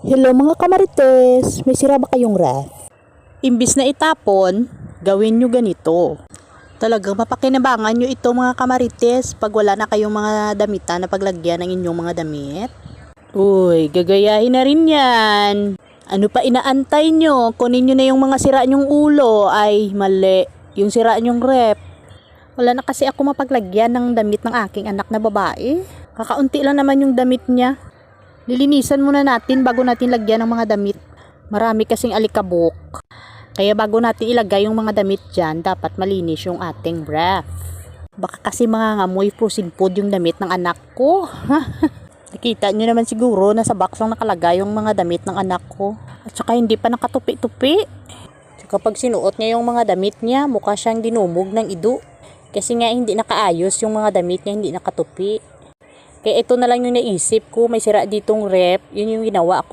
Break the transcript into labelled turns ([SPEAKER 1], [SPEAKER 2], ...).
[SPEAKER 1] Hello mga kamarites, may sira ba kayong ref? Imbis na itapon, gawin nyo ganito. Talagang mapakinabangan nyo ito mga kamarites pag wala na kayong mga damitan na paglagyan ng inyong mga damit. Uy, gagayahin na rin yan. Ano pa inaantay nyo? Kunin nyo na yung mga sira nyong ulo. Ay, mali. Yung sira nyong ref. Wala na kasi ako mapaglagyan ng damit ng aking anak na babae. Kakaunti lang naman yung damit niya. Lilinisan muna natin bago natin lagyan ng mga damit. Marami kasing alikabok. Kaya bago natin ilagay yung mga damit dyan, dapat malinis yung ating ref. Baka kasi mga ngamoy frozen food yung damit ng anak ko. Nakita nyo naman siguro na sa box lang nakalagay yung mga damit ng anak ko. At saka hindi pa nakatupi-tupi. Saka pag sinuot niya yung mga damit niya, mukha siyang dinumog ng ido. Kasi nga hindi nakaayos yung mga damit niya, hindi nakatupi. Kaya ito na lang yung naisip ko, may sira ditong ref, yun yung ginawa ko.